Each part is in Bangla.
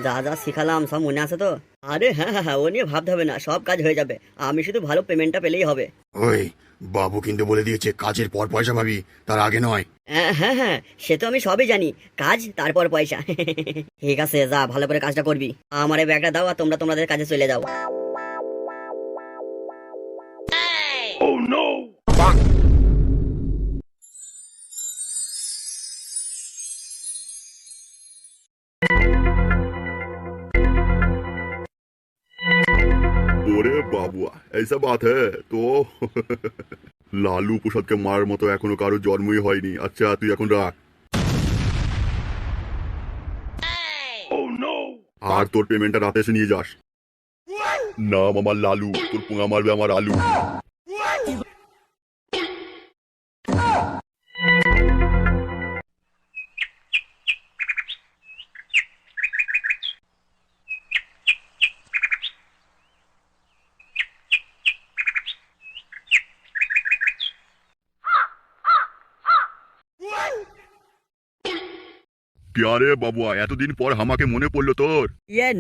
যা যা শিখালাম সব মনে আছে তো? আরে হ্যাঁ হ্যাঁ হ্যাঁ, ও নিয়ে ভাবতে হবে না, সব কাজ হয়ে যাবে। আমি শুধু ভালো পেমেন্টটা পেলেই হবে। ওই বাবু কিন্তু বলে দিয়েছে কাজের পর পয়সা পাবি, তার আগে নয়। হ্যাঁ হ্যাঁ হ্যাঁ, সে তো আমি সবই জানি, কাজ তারপর পয়সা। ঠিক আছে, যা ভালো করে কাজটা করবি। আমার এই ব্যাগটা দাও আর তোমরা তোমাদের কাজে চলে যাও। ওরে বাবুয়া, এইসব বাত হ্যাঁ তো। লালু প্রসাদকে মারার মতো এখনো কারো জন্মই হয়নি। আচ্ছা তুই এখন রাখ। আর তোর পেমেন্টটা রাতে এসে নিয়ে যাস। নাম আমার লালু, তোর পুঙা মারবে আমার আলু। প্যারে বাবুয়া, এতদিন পর আমাকে মনে পড়লো তোর?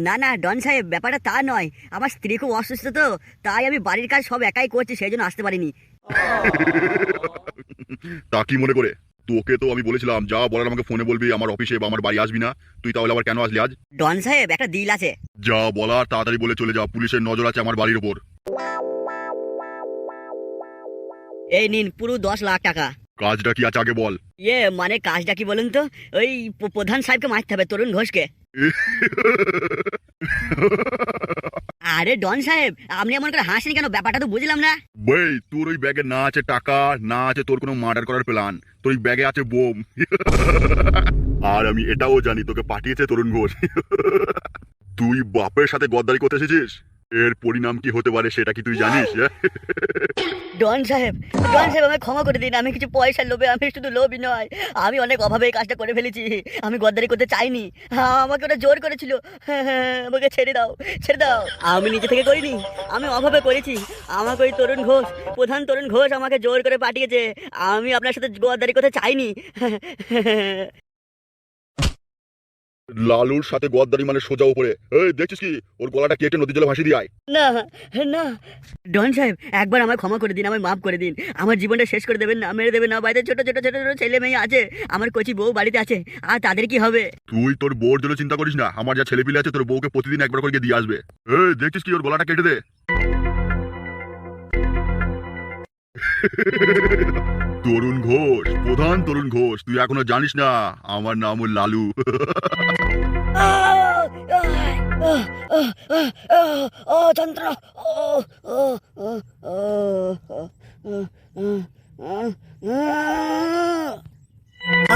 না না ডন সাহেব, ব্যাপারটা তা নয়। আমার স্ত্রী খুব অসুস্থ তো, তাই আমি বাড়ির কাজ সব একাই করছি, সেই জন্য আসতে পারিনি। তা কি মনে করে? তোকে তো আমি বলেছিলাম যা বলার আমাকে ফোনে বলবি, আমার অফিসে বা আমার বাড়ি আসবি না। তুই তাহলে আবার কেন আসলি আজ? ডন সাহেব, একটা ডিল আছে। যা বলার তাড়াতাড়ি বলে চলে যা, পুলিশের নজর আছে আমার বাড়ির ওপর। এই নিন পুরো 10 লাখ টাকা। কাজটা কি আছে আগে বল। মানে কাজটা কি বলুন তো? ওই প্রধান সাহেবকে মারতে হবে, তরুণ ঘোষকে। আরে ডন সাহেব, আপনি এমন করে হাসেন কেন? ব্যাপারটা তো বুঝলাম না। ভাই তোর ওই ব্যাগে না আছে টাকা, না আছে তোর কোনো মার্ডার করার প্ল্যান, তোর ওই ব্যাগে আছে বোম। আর আমি এটাও জানি তোকে পাঠিয়েছে তরুণ ঘোষ। তুই বাপের সাথে গদ্দারি করতে এসেছিস, এর পরিণাম কি হতে পারে সেটা কি তুই জানিস? ডন সাহেব, ডন সাহেব আমাকে ক্ষমা করে দিন। আমি কিছু পয়সার লোভে, আমি শুধু লোভই নয়, আমি অনেক অভাবে এই কাজটা করে ফেলেছি। আমি গদ্দারি করতে চাইনি, আমাকে ওটা জোর করেছিল। আমাকে ছেড়ে দাও, ছেড়ে দাও। আমি নিজে থেকে করিনি, আমি অভাবে করেছি। আমাকে ওই তরুণ ঘোষ, প্রধান তরুণ ঘোষ আমাকে জোর করে পাঠিয়েছে। আমি আপনার সাথে গদ্দারি করতে চাইনি। লালুর সাথে গদ্দারি মানে সোজা উপরে। এই দেখছিস কি, ওর গলাটা কেটে নদী জলে ভাসিয়ে দিয়ে আয়। না না ডন সাহেব, একবার আমায় ক্ষমা করে দিন, আমায় মাফ করে দিন। আমার জীবনটা শেষ করে দেবেন না, মেরে দেবেন না। বাড়িতে ছোট ছোট ছোট ছোট ছেলে মেয়ে আছে, আমার কচি বউ বাড়িতে আছে, আর তাদের কি হবে? তুই তোর বউর জন্য চিন্তা করিস না, আমার যা ছেলে পিলে আছে তোর বউকে প্রতিদিন একবার করে গিয়ে দিয়ে আসবে। এই দেখছিস কি, ওর গলাটা কেটে দে। তরুণ ঘোষ, প্রধান তরুণ ঘোষ, তুই এখনো জানিস না আমার নাম লালু। ও যন্ত্রণা,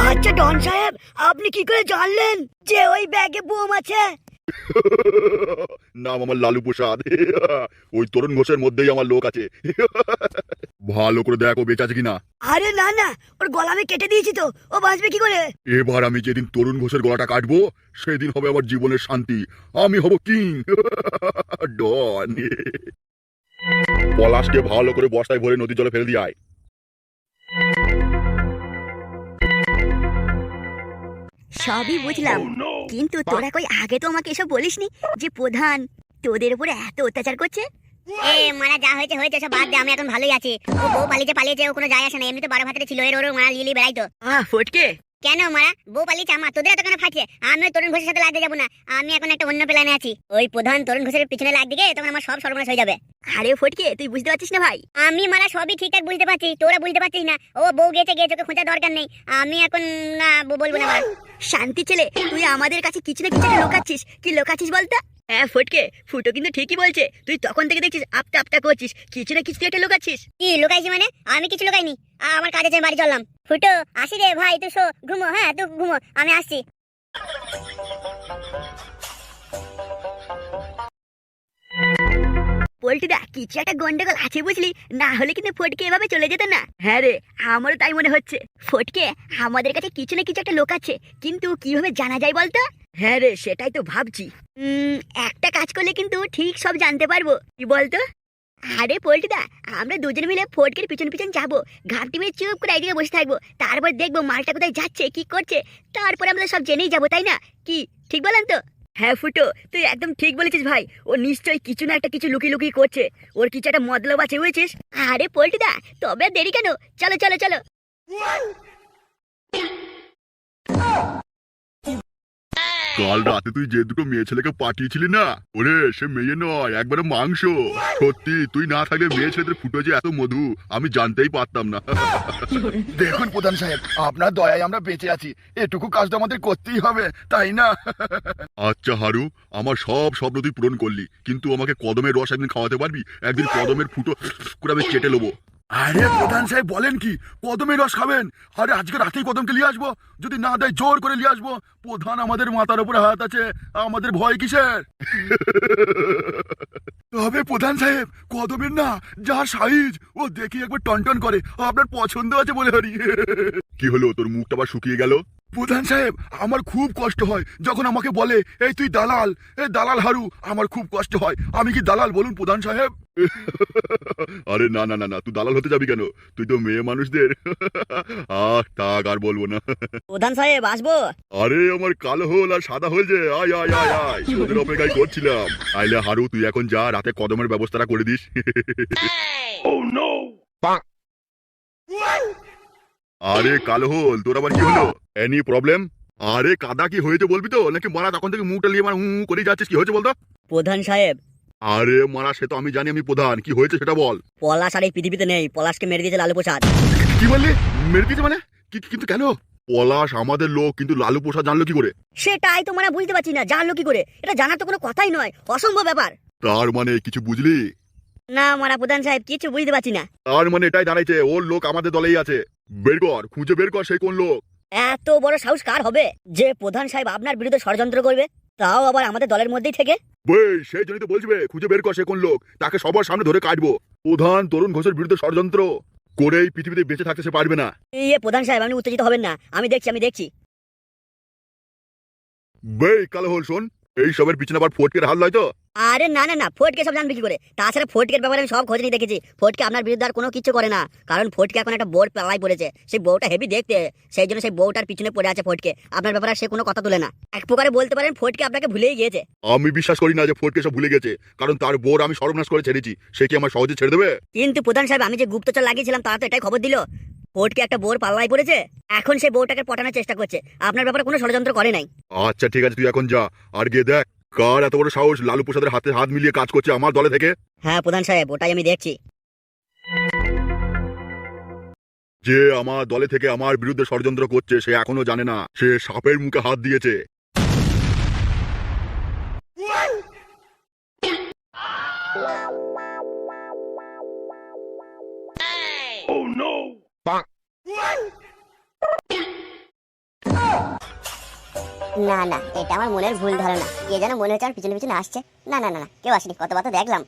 আচ্ছা ডন সাহেব, আপনি কি করে জানলেন যে ওই ব্যাগে বোম আছে? নাম আমার লালু প্রসাদ। ওই তরুণ ঘোষের মধ্যেই আমার লোক আছে। ভালো করে দেখো বেঁচে আছে কিনা। আরে না না, ওর গলা আমি কেটে দিয়েছি তো, ও বাঁচবে কি করে? এবার আমি যেদিন তরুণ ঘোষের গলাটা কাটবো সেদিন হবে আমার জীবনের শান্তি। আমি হব কিং। ডন। পলাশকে ভালো করে বস্তায় ভরে নদীর জলে ফেলে দিয়ে আয়। সবই বুঝলাম, কিন্তু তোরা কই আগে তো আমাকে এসব বলিসনি যে প্রধান তোদের উপরে এত অত্যাচার করছে। মারা যা হয়েছে হয়েছে, সব বাদ দে, আমি এখন ভালোই আছি। ও বউ পালিয়েছে, ও কোনো যায় আসে না, এমনি তো 12 ভাতের ছিল, এর ওর মারা লিলি বেড়াইতো। ফটকে, কেন মারা বউ পালিয়েছে আমার, তোদের এত কেন ফাটছে? আমি ওই তরুণ ঘোষের সাথে লাগতে যাবো না, আমি এখন একটা অন্য প্ল্যানে আছি। ওই প্রধান তরুণ ঘোষের পিছনে লাগ দিকে তখন আমার সব সর্বনাশ হয়ে যাবে। আরে ফটকে, তুই বুঝতে পারছিস না ভাই? আমি মারা সবই ঠিকঠাক বুঝতে পারছি, তোরা বুঝতে পারছিস না। ও বউ গেছে ওকে খোঁজার দরকার নেই, আমি এখন না বলবো না মারা। শান্তি ছেলে, তুই আমাদের কাছে কিছু না কিছু লোকাচ্ছিস। কি লোকাচ্ছিস বলতো? হ্যাঁ ফটকে, ফুটো কিন্তু ঠিকই বলছে। তুই তখন থেকে দেখছিস আপটা আপটা করছিস, কিছু না কিছু একটা লুকাচ্ছিস। কি লুকাইছি মানে? আমি কিছু লুকাইনি, আমার কাজ আছে, বাড়ি চললাম। ফুটো আসি রে ভাই, তুই শো, ঘুমো। হ্যাঁ তুই ঘুমো, আমি আসছি। পল্টুদা, কিছু একটা গন্ডগোল আছে বুঝলি, না হলে কিন্তু ফটকে এভাবে চলে যেত না। হ্যাঁ রে, আমারও তাই মনে হচ্ছে। ফটকে, আমাদের কাছে কিছু না কিছু একটা লোক আছে, কিন্তু কিভাবে জানা যায় বলতো? হ্যাঁ রে, সেটাই তো ভাবছি। একটা কাজ করলে কিন্তু ঠিক সব জানতে পারবো। কি বলতো? আরে পল্টুদা, আমরা দুজন মিলে ফটকের পিছন পিছন যাবো, ঘাপটি মেরে চুপ করে একদিকে বসে থাকবো, তারপর দেখবো মালটা কোথায় যাচ্ছে কি করছে, তারপর আমরা সব জেনেই যাবো, তাই না? কি ঠিক বলেন তো? হ্যাঁ ফুটো, তুই একদম ঠিক বলেছিস ভাই। ও নিশ্চয়ই কিছু না একটা কিছু লুকিয়ে লুকিয়ে করছে। ওর কিছু একটা মতলব আছে, বুঝেছিস? আরে পল্টুদা, তবে আর দেরি কেন? চলো চলো চলো। কাল রাতে তুই যে দুটো মেয়ে ছেলেকে পাঠিয়েছিলি না, ওরে সে মেয়ে নয়, একবারে মাংস। সত্যি তুই না থাকলে মেয়ে ছেলেদের ফুটো যে এত মধু আমি জানতেই পারতাম না। দেখুন প্রধান সাহেব, আপনার দয়ায় আমরা বেঁচে আছি, এটুকু কাজ তো আমাদের করতেই হবে, তাই না? আচ্ছা হারু, আমার সব স্বপ্ন তুই পূরণ করলি, কিন্তু আমাকে কদমের রস একদিন খাওয়াতে পারবি? একদিন কদমের ফুটো করে আমি চেটে নেবো। আরে প্রধান সাহেব বলেন কি, কদমের রস খাবেন? আরে আজকে রাতেই কদমকে নিয়ে আসবো, যদি না দেয় জোর করে নিয়ে আসবো। প্রধান আমাদের মাথার উপরে হাত আছে, আমাদের ভয় কিসের? তবে প্রধান সাহেব, কদমের না যা সাইজ, ও দেখি একবার টনটন করে, আপনার পছন্দ আছে বলে হারি। কি হলো, তোর মুখটা আবার শুকিয়ে গেল? প্রধান সাহেব, আমার খুব কষ্ট হয় যখন আমাকে বলে এই তুই দালাল, এই দালাল হারু। আমার খুব কষ্ট হয়। আমি কি দালাল বলুন প্রধান সাহেব? আরে না না না না, তুই দালাল হতে যাবি কেন? তুই তো মেয়ে মানুষদের। থাক আর বলবো না। প্রধান সাহেব আসবো? আরে আমার কালো হল আর সাদা হল যে, আয় আয় আয় আয়, তোদের অপেক্ষায় করছিলাম। আইলে হারু, তুই এখন যা, রাতে কদমের ব্যবস্থাটা করে দিস। আরে কালো হল, তোর আবার কি হলো? Any problem? আরে কাদা কি হয়েছে বলবি তো, নাকি মারা তখন থেকে মুখটা নিয়ে আমার করে যাচ্ছিস? কি হয়েছে বলতো? প্রধান সাহেব, আরে মারা সে তো আমি জানি, আমি প্রধান। কি হয়েছে সেটা বল। পলাশ আর এই পৃথিবীতে নেই। পলাশকে মেরে দিয়েছে লালু প্রসাদ। কি বললি? মেরে দিয়েছে মানে? কিন্তু কেন? পলাশ আমাদের লোক, কিন্তু লালু প্রসাদ জানলো কি করে? সেটাই তো মানে বুঝতে পারছি না, জানলো কি করে? এটা জানার তো কোনো কথাই নয়, অসম্ভব ব্যাপার। তার মানে কিছু বুঝলি? না মারা প্রধান সাহেব, কিছু বুঝতে পারছি না। তার মানে এটাই দাঁড়াইছে, ওর লোক আমাদের দলেই আছে। বের কর, খুঁজে বের কর সেই কোন লোক। এত বড় সাহস কার হবে যে প্রধান সাহেব আপনার বিরুদ্ধে ষড়যন্ত্র করবে, তাও আবার আমাদের দলের মধ্যেই থেকে? সেই জন্যই তো বলছি বে, খুঁজে বের কর সে কোন লোক, তাকে সবার সামনে ধরে কাটবো। প্রধান তরুণ ঘোষের বিরুদ্ধে ষড়যন্ত্র করেই পৃথিবীতে বেঁচে থাকতে সে পারবে না। প্রধান সাহেব আপনি উত্তেজিত হবেন না, আমি দেখছি। কালো হল শোন, এই সবের পিছনে আবার ফটকের হাল নয় তো? আরে না না না, ফটকে সব জানবে কি করে? তাছাড়া ফটকের ব্যাপারে আমি সব খোঁজ নিয়ে দেখেছি। ফটকে আপনার বিরুদ্ধে আর কোনো কিছু করে না, কারণ ফটকে এখন একটা বউর পাল্লায় পড়েছে। সেই বউটা হেভি দেখতে, সেই জন্য সেই বউটার পিছনে পড়ে আছে ফটকে। আপনার ব্যাপারে সে কোনো কথা তুলে না। এক প্রকারে বলতে পারেন ফটকে আপনাকে ভুলেই গিয়েছে। আমি বিশ্বাস করি না যে ফটকে সব ভুলে গেছে, কারণ তার বোর আমি সর্বনাশ করে ছেড়েছি। সে কি আমার সহজে ছেড়ে দেবে? কিন্তু প্রধান সাহেব, আমি যে গুপ্তচর লাগিয়েছিলাম তারা তো এটাই খবর দিল ফটকে একটা বউর পাল্লায় পড়েছে। এখন সেই বউটাকে পটানোর চেষ্টা করছে। আপনার ব্যাপারে কোনো ষড়যন্ত্র করে নাই। আচ্ছা ঠিক আছে, তুই এখন যা, আর গিয়ে দেখ কার এত বড় সাহস লালু প্রসাদের হাতে হাত মিলিয়ে কাজ করছে আমার দলে থেকে। হ্যাঁ প্রধান সাহেব, ওটাই আমি দেখছি। যে আমার দলে থেকে আমার বিরুদ্ধে ষড়যন্ত্র করছে, সে এখনো জানে না সে সাপের মুখে হাত দিয়েছে। না না, এটা আমার মনের ভুল ধারণা। কে যেন মনে হচ্ছে আমার পিছনে পিছনে আসছে। না না না না, কেউ আসেনি, কতবার তো দেখলাম।